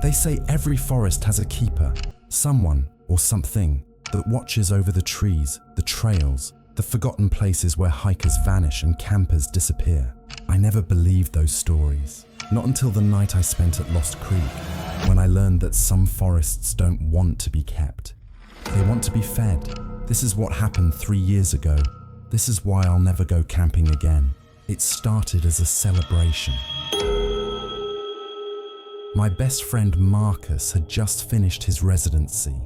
They say every forest has a keeper, someone or something that watches over the trees, the trails, the forgotten places where hikers vanish and campers disappear. I never believed those stories. Not until the night I spent at Lost Creek, when I learned that some forests don't want to be kept. They want to be fed. This is what happened 3 years ago. This is why I'll never go camping again. It started as a celebration. My best friend Marcus had just finished his residency,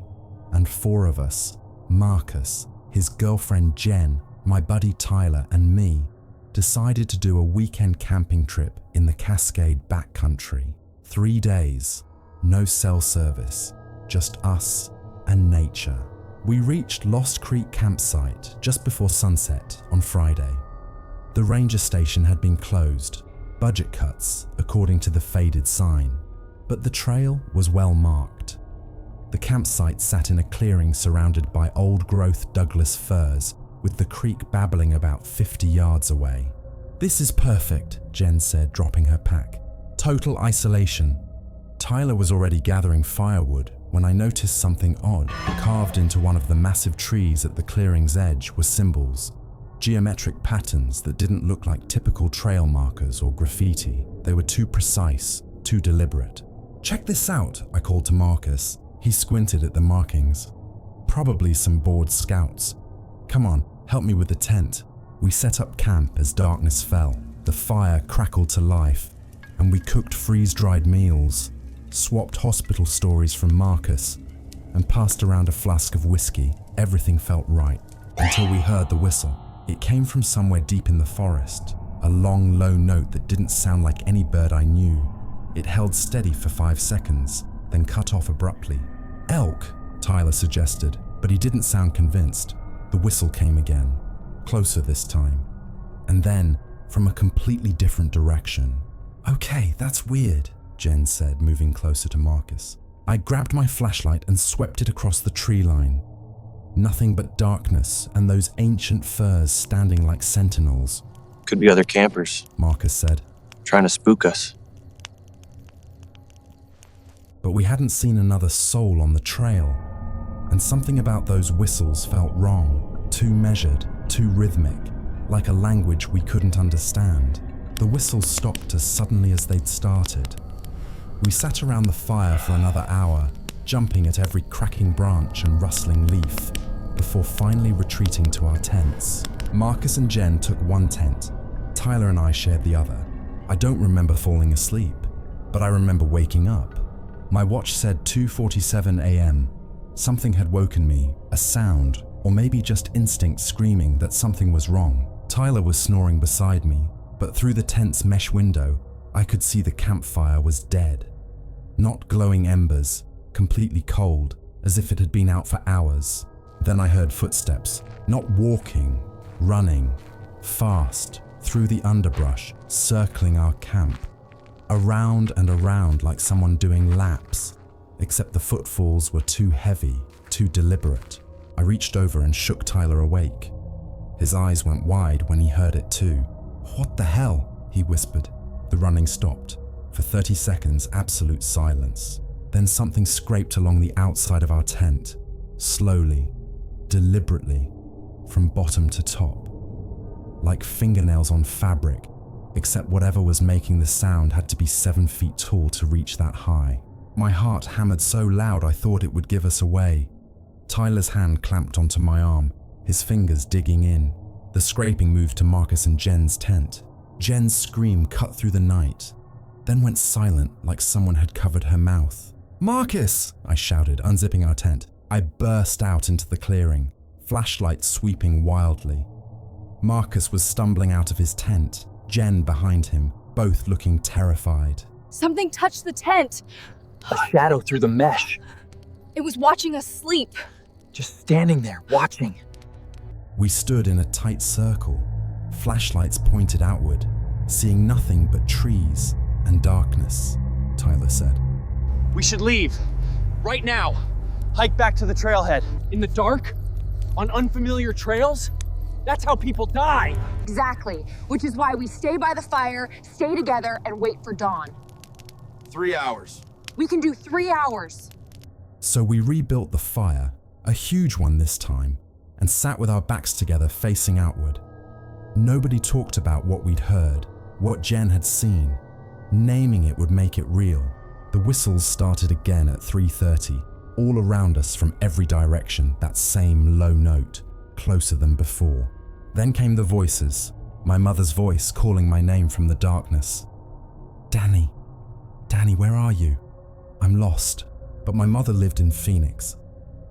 and 4 of us, Marcus, his girlfriend Jen, my buddy Tyler, and me, decided to do a weekend camping trip in the Cascade backcountry. 3 days, no cell service, just us and nature. We reached Lost Creek campsite just before sunset on Friday. The ranger station had been closed, budget cuts according to the faded sign, but the trail was well marked. The campsite sat in a clearing surrounded by old-growth Douglas firs, with the creek babbling about 50 yards away. "This is perfect," Jen said, dropping her pack. "Total isolation." Tyler was already gathering firewood when I noticed something odd. Carved into one of the massive trees at the clearing's edge were symbols, geometric patterns that didn't look like typical trail markers or graffiti. They were too precise, too deliberate. "Check this out," I called to Marcus. He squinted at the markings. "Probably some bored scouts. Come on, help me with the tent." We set up camp as darkness fell. The fire crackled to life, and we cooked freeze-dried meals, swapped hospital stories from Marcus, and passed around a flask of whiskey. Everything felt right, until we heard the whistle. It came from somewhere deep in the forest, a long, low note that didn't sound like any bird I knew. It held steady for 5 seconds, then cut off abruptly. "Elk," Tyler suggested, but he didn't sound convinced. The whistle came again, closer this time, and then from a completely different direction. "Okay, that's weird," Jen said, moving closer to Marcus. I grabbed my flashlight and swept it across the tree line. Nothing but darkness and those ancient firs standing like sentinels. "Could be other campers," Marcus said, "trying to spook us." But we hadn't seen another soul on the trail, and something about those whistles felt wrong, too measured, too rhythmic, like a language we couldn't understand. The whistles stopped as suddenly as they'd started. We sat around the fire for another hour, jumping at every cracking branch and rustling leaf, before finally retreating to our tents. Marcus and Jen took one tent. Tyler and I shared the other. I don't remember falling asleep, but I remember waking up. My watch said 2:47 a.m. Something had woken me, a sound, or maybe just instinct screaming that something was wrong. Tyler was snoring beside me, but through the tent's mesh window, I could see the campfire was dead. Not glowing embers, completely cold, as if it had been out for hours. Then I heard footsteps, not walking, running, fast, through the underbrush, circling our camp. Around and around like someone doing laps, except the footfalls were too heavy, too deliberate. I reached over and shook Tyler awake. His eyes went wide when he heard it too. "What the hell?" he whispered. The running stopped. For 30 seconds, absolute silence. Then something scraped along the outside of our tent, slowly, deliberately, from bottom to top. Like fingernails on fabric, except whatever was making the sound had to be 7 feet tall to reach that high. My heart hammered so loud I thought it would give us away. Tyler's hand clamped onto my arm, his fingers digging in. The scraping moved to Marcus and Jen's tent. Jen's scream cut through the night, then went silent like someone had covered her mouth. "Marcus!" I shouted, unzipping our tent. I burst out into the clearing, flashlight sweeping wildly. Marcus was stumbling out of his tent, Jen behind him, both looking terrified. "Something touched the tent. A shadow through the mesh. It was watching us sleep." Just standing there, watching. We stood in a tight circle, flashlights pointed outward, seeing nothing but trees and darkness, Tyler said. "We should leave. Right now. Hike back to the trailhead. In the dark? On unfamiliar trails? That's how people die." Exactly, which is why we stay by the fire, stay together, and wait for dawn. 3 hours. We can do 3 hours. So we rebuilt the fire, a huge one this time, and sat with our backs together facing outward. Nobody talked about what we'd heard, what Jen had seen. Naming it would make it real. The whistles started again at 3:30, all around us from every direction, that same low note, closer than before. Then came the voices, my mother's voice calling my name from the darkness. Danny, Danny, where are you? I'm lost. But my mother lived in Phoenix,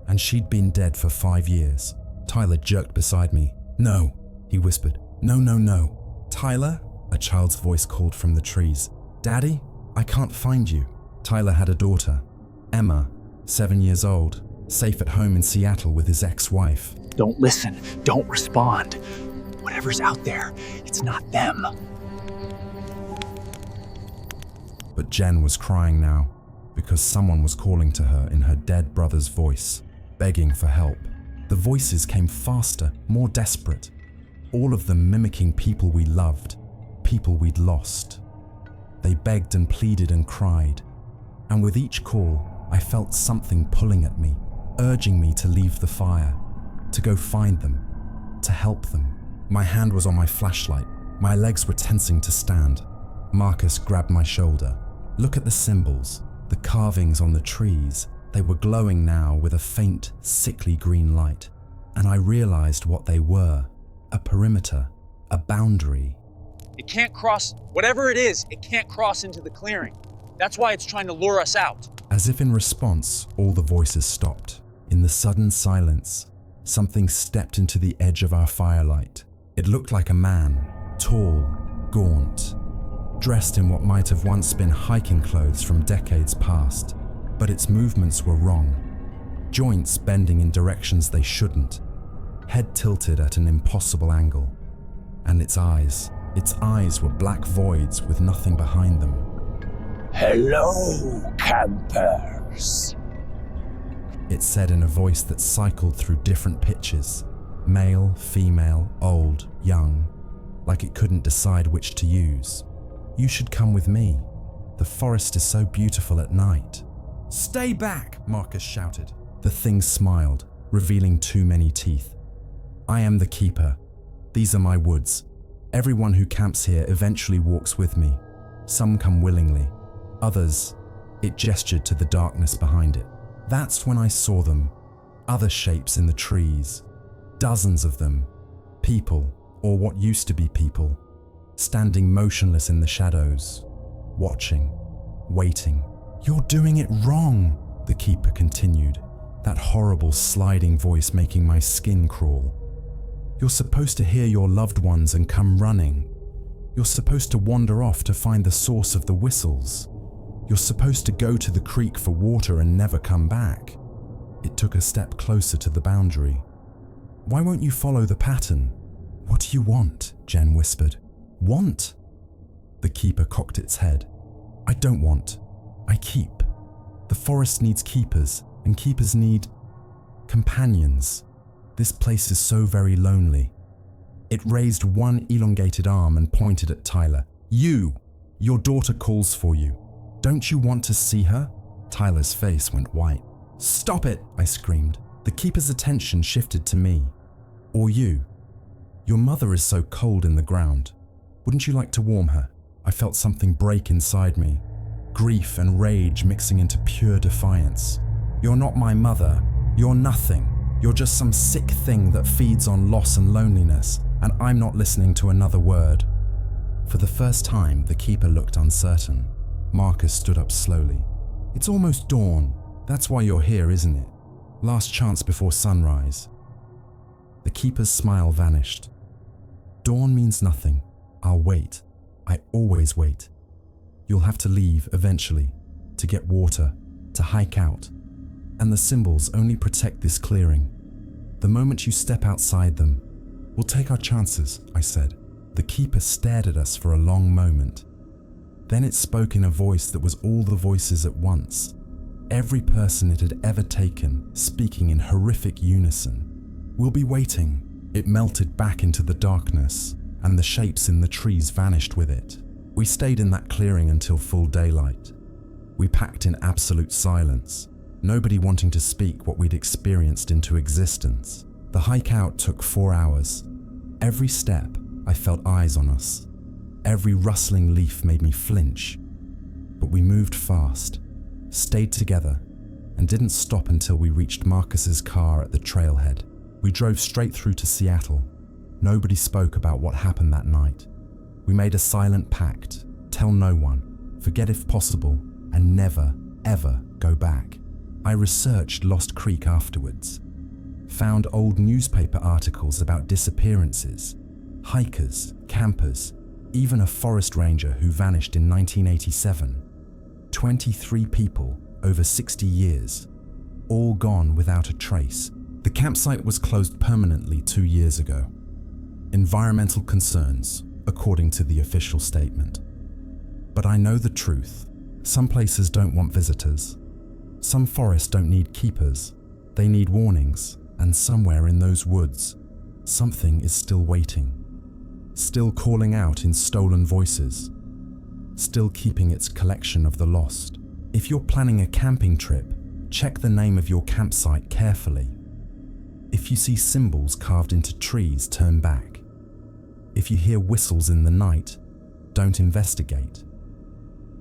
and she'd been dead for 5 years. Tyler jerked beside me. No, he whispered. No, no, no. Tyler? A child's voice called from the trees. Daddy? I can't find you. Tyler had a daughter, Emma, 7 years old, safe at home in Seattle with his ex-wife. Don't listen. Don't respond. Whatever's out there, it's not them. But Jen was crying now, because someone was calling to her in her dead brother's voice, begging for help. The voices came faster, more desperate, all of them mimicking people we loved, people we'd lost. They begged and pleaded and cried, and with each call, I felt something pulling at me, urging me to leave the fire, to go find them, to help them. My hand was on my flashlight, my legs were tensing to stand. Marcus grabbed my shoulder. Look at the symbols. The carvings on the trees, they were glowing now with a faint, sickly green light, and I realized what they were, a perimeter, a boundary. It can't cross, whatever it is, it can't cross into the clearing. That's why it's trying to lure us out. As if in response, all the voices stopped. In the sudden silence, something stepped into the edge of our firelight. It looked like a man, tall, gaunt, dressed in what might have once been hiking clothes from decades past, but its movements were wrong. Joints bending in directions they shouldn't, head tilted at an impossible angle. And its eyes were black voids with nothing behind them. Hello, campers. It said in a voice that cycled through different pitches, male, female, old, young, like it couldn't decide which to use. You should come with me. The forest is so beautiful at night. Stay back, Marcus shouted. The thing smiled, revealing too many teeth. I am the keeper. These are my woods. Everyone who camps here eventually walks with me. Some come willingly. Others, it gestured to the darkness behind it. That's when I saw them. Other shapes in the trees. Dozens of them. People, or what used to be people. Standing motionless in the shadows, watching, waiting. You're doing it wrong, the keeper continued, that horrible sliding voice making my skin crawl. You're supposed to hear your loved ones and come running. You're supposed to wander off to find the source of the whistles. You're supposed to go to the creek for water and never come back. It took a step closer to the boundary. Why won't you follow the pattern? What do you want? Jen whispered. Want? The keeper cocked its head. I don't want. I keep. The forest needs keepers, and keepers need companions. This place is so very lonely. It raised one elongated arm and pointed at Tyler. You! Your daughter calls for you. Don't you want to see her? Tyler's face went white. Stop it! I screamed. The keeper's attention shifted to me. Or you. Your mother is so cold in the ground. Wouldn't you like to warm her? I felt something break inside me. Grief and rage mixing into pure defiance. You're not my mother. You're nothing. You're just some sick thing that feeds on loss and loneliness, and I'm not listening to another word. For the first time, the keeper looked uncertain. Marcus stood up slowly. It's almost dawn. That's why you're here, isn't it? Last chance before sunrise. The keeper's smile vanished. Dawn means nothing. I'll wait. I always wait. You'll have to leave eventually, to get water, to hike out. And the symbols only protect this clearing. The moment you step outside them, we'll take our chances, I said. The keeper stared at us for a long moment. Then it spoke in a voice that was all the voices at once. Every person it had ever taken, speaking in horrific unison. We'll be waiting. It melted back into the darkness, and the shapes in the trees vanished with it. We stayed in that clearing until full daylight. We packed in absolute silence, nobody wanting to speak what we'd experienced into existence. The hike out took 4 hours. Every step, I felt eyes on us. Every rustling leaf made me flinch. But we moved fast, stayed together, and didn't stop until we reached Marcus's car at the trailhead. We drove straight through to Seattle. Nobody spoke about what happened that night. We made a silent pact: tell no one, forget if possible, and never, ever go back. I researched Lost Creek afterwards, found old newspaper articles about disappearances, hikers, campers, even a forest ranger who vanished in 1987. 23 people over 60 years, all gone without a trace. The campsite was closed permanently 2 years ago. Environmental concerns, according to the official statement. But I know the truth. Some places don't want visitors. Some forests don't need keepers. They need warnings, and somewhere in those woods, something is still waiting. Still calling out in stolen voices. Still keeping its collection of the lost. If you're planning a camping trip, check the name of your campsite carefully. If you see symbols carved into trees, turn back. If you hear whistles in the night, don't investigate.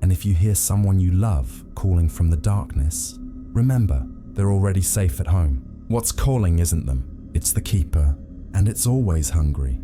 And if you hear someone you love calling from the darkness, remember, they're already safe at home. What's calling isn't them, it's the keeper, and it's always hungry.